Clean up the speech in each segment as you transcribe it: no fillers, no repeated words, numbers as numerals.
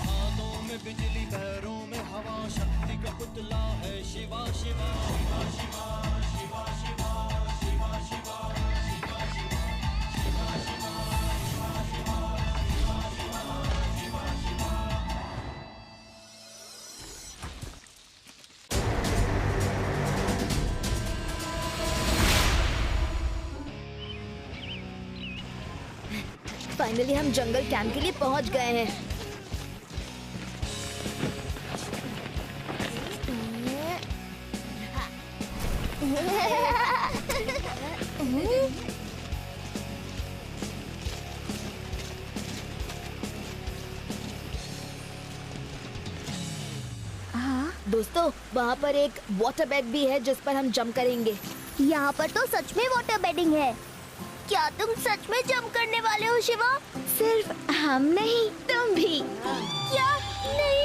हाथों में बिजली पैरों में हवा, शक्ति का पुतला है शिवा शिवा शिवा शिवा शिवा शिवा शिवा शिवा शिवा शिवा शिवा शिवा शिवा शिवा। फाइनली हम जंगल कैंप के लिए पहुंच गए हैं। दोस्तों, वहाँ पर एक वाटर बेड भी है जिस पर हम जंप करेंगे। यहाँ पर तो सच में वाटर बेडिंग है। क्या तुम सच में जंप करने वाले हो शिवा? सिर्फ हम नहीं, तुम भी। क्या? नहीं।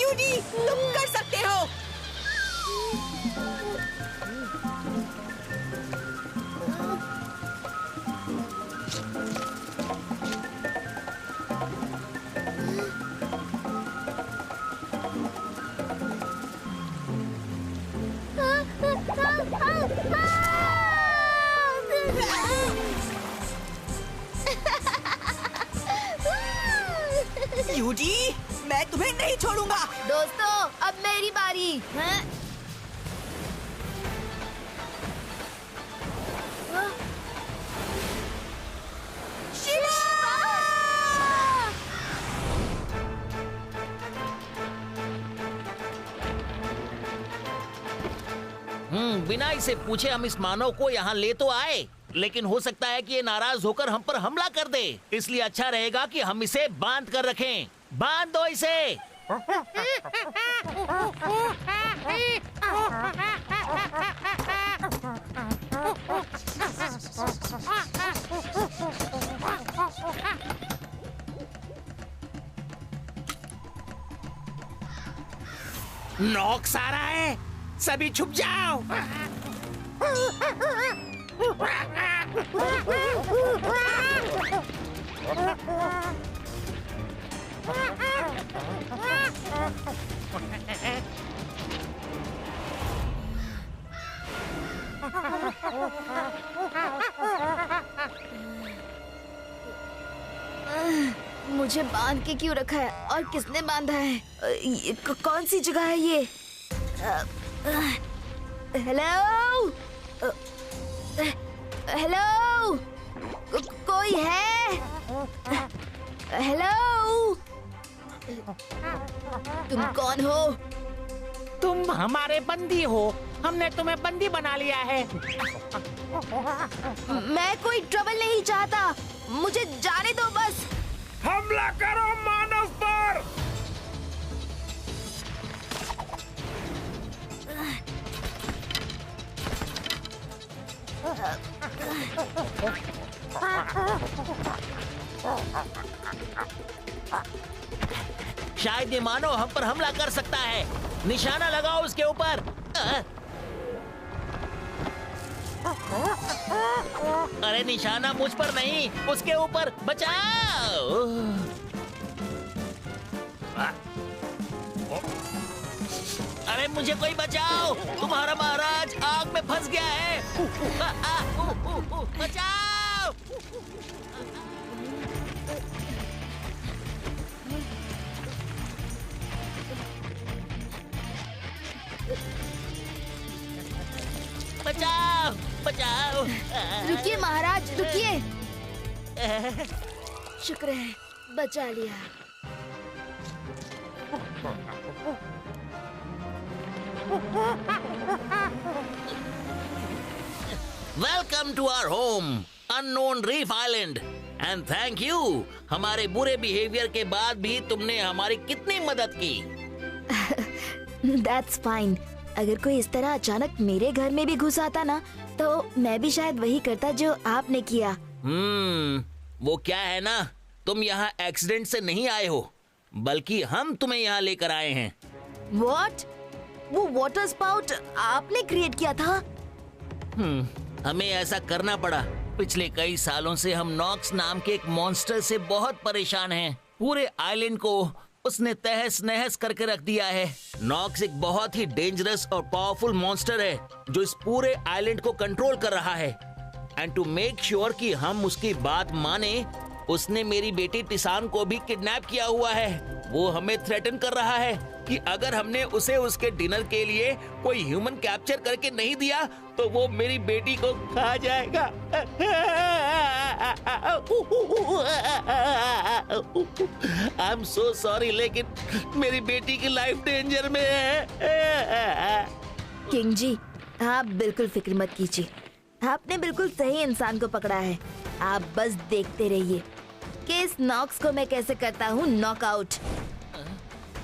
यूडी, तुम कर सकते हो। यूडी, मैं तुम्हें नहीं छोड़ूंगा। दोस्तों, अब मेरी बारी है। बिना इसे पूछे हम इस मानव को यहाँ ले तो आए, लेकिन हो सकता है कि ये नाराज होकर हम पर हमला कर दे। इसलिए अच्छा रहेगा कि हम इसे बांध कर रखें। बांध दो इसे। नॉक्स आ रहा है, सभी छुप जाओ। मुझे बांध के क्यों रखा है और किसने बांधा है? कौन सी जगह है ये? हेलो, हेलो, कोई है? हेलो, तुम कौन हो? तुम हमारे बंदी हो, हमने तुम्हें बंदी बना लिया है। मैं कोई ट्रबल नहीं चाहता, मुझे जाने दो बस। हमला करो मानव पर। शायद ये मानव हम पर हमला कर सकता है। निशाना लगाओ उसके ऊपर। अरे निशाना मुझ पर नहीं, उसके ऊपर। बचाओ। अरे मुझे कोई बचाओ, तुम्हारा महाराज आग में फंस गया है। बचाओ। बचाओ, बचाओ। रुकिए महाराज, रुकिए। शुक्र है, बचा लिया। Welcome to our home, unknown reef island, and thank you. हमारे बुरे बिहेवियर के बाद भी तुमने हमारी कितनी मदद की। That's fine. अगर कोई इस तरह अचानक मेरे घर में भी घुस आता ना, तो मैं भी शायद वही करता जो आपने किया। वो क्या है ना, तुम यहाँ एक्सीडेंट से नहीं आए हो। बल्कि हम तुम्हें यहाँ लेकर आए हैं। व्हाट? वो वाटर स्पाउट आपने क्रिएट किया था? हमें ऐसा करना पड़ा। पिछले कई सालों से हम नॉक्स नाम के एक मॉन्स्टर से बहुत परेशान हैं। पूरे आइलैंड को उसने तहस नहस करके रख दिया है। नॉक्स एक बहुत ही डेंजरस और पावरफुल मॉन्स्टर है जो इस पूरे आइलैंड को कंट्रोल कर रहा है। एंड टू मेक श्योर कि हम उसकी बात माने, उसने मेरी बेटी टिसान को भी किडनैप किया हुआ है। वो हमें थ्रेटन कर रहा है कि अगर हमने उसे उसके डिनर के लिए कोई ह्यूमन कैप्चर करके नहीं दिया तो वो मेरी बेटी को खा जाएगा। आई एम सो सॉरी, लेकिन मेरी बेटी की लाइफ डेंजर में है। किंग जी, आप बिल्कुल फिक्र मत कीजिए। आपने बिल्कुल सही इंसान को पकड़ा है। आप बस देखते रहिए कि इस नॉक्स को मैं कैसे करता हूँ नॉकआउट।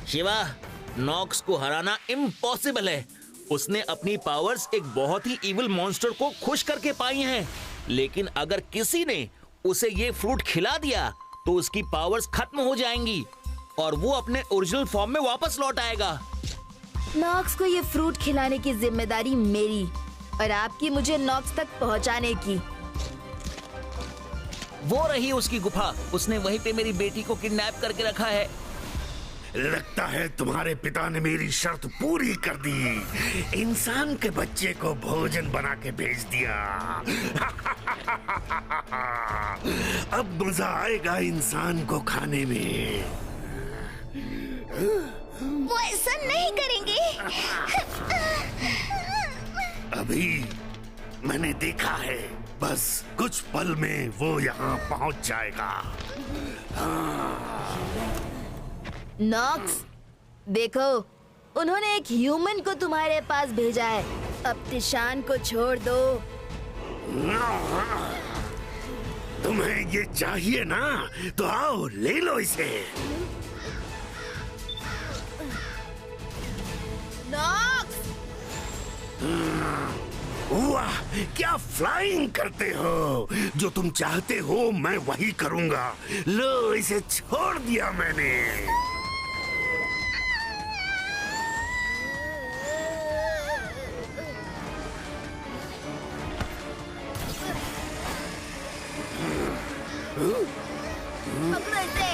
शिवा, नॉक्स को हराना इम्पॉसिबल है। उसने अपनी पावर्स एक बहुत ही इविल मॉन्स्टर को खुश करके पाई हैं। लेकिन अगर किसी ने उसे ये फ्रूट खिला दिया तो उसकी पावर्स खत्म हो जाएंगी और वो अपने ओरिजिनल फॉर्म में वापस लौट आएगा। नॉक्स को ये फ्रूट खिलाने की जिम्मेदारी मेरी और आपकी मुझे नॉक्स तक पहुंचाने की। वो रही उसकी गुफा। उसने वहीं पे मेरी बेटी को किडनैप करके रखा है। लगता है तुम्हारे पिता ने मेरी शर्त पूरी कर दी। इंसान के बच्चे को भोजन बना के भेज दिया। अब मजा आएगा इंसान को खाने में। वो ऐसा नहीं करेंगे। अभी मैंने देखा है, बस कुछ पल में वो यहाँ पहुँच जाएगा। नॉक्स, देखो, उन्होंने एक ह्यूमन को तुम्हारे पास भेजा है। अब टिशान को छोड़ दो। तुम्हें ये चाहिए ना, तो आओ ले लो इसे। नॉक्स! वाह, क्या फ्लाइंग करते हो। जो तुम चाहते हो मैं वही करूंगा। लो, इसे छोड़ दिया मैंने। पकड़ो इसे।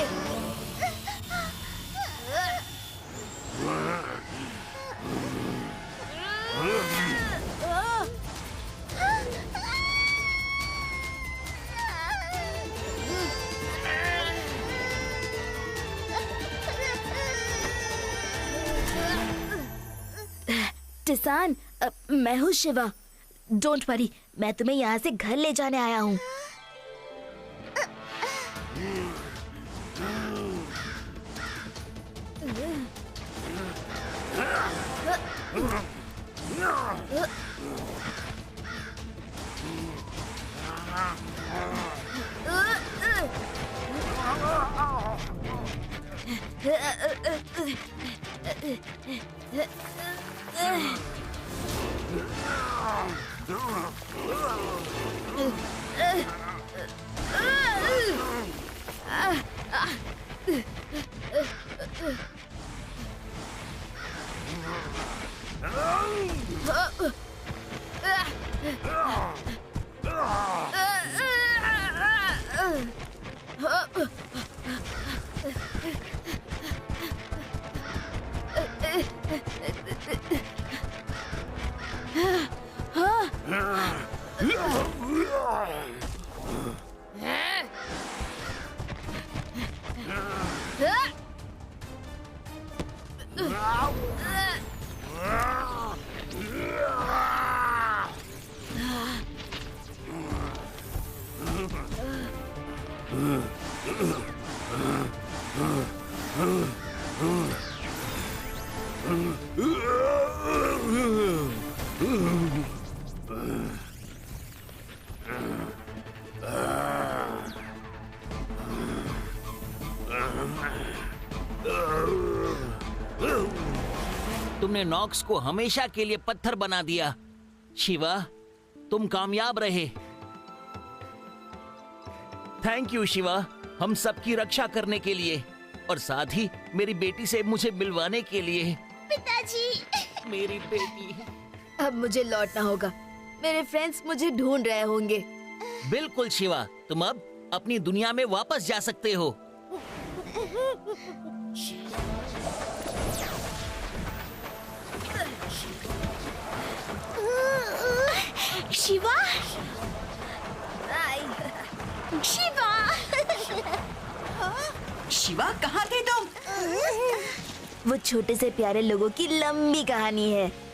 टिसान, मैं हूँ शिवा। डोंट वरी, मैं तुम्हें यहाँ से घर ले जाने आया हूँ। तुमने नॉक्स को हमेशा के लिए पत्थर बना दिया। शिवा, तुम कामयाब रहे। थैंक यू शिवा, हम सबकी रक्षा करने के लिए। और साथ ही मेरी बेटी से मुझे मिलवाने के लिए। पिताजी। मेरी बेटी। अब मुझे लौटना होगा। मेरे फ्रेंड्स मुझे ढूंढ रहे होंगे। बिल्कुल शिवा, तुम अब अपनी दुनिया में वापस जा सकते हो। शिवा, शिवा। शिवा कहाँ थे तुम? वो छोटे से प्यारे लोगों की लंबी कहानी है।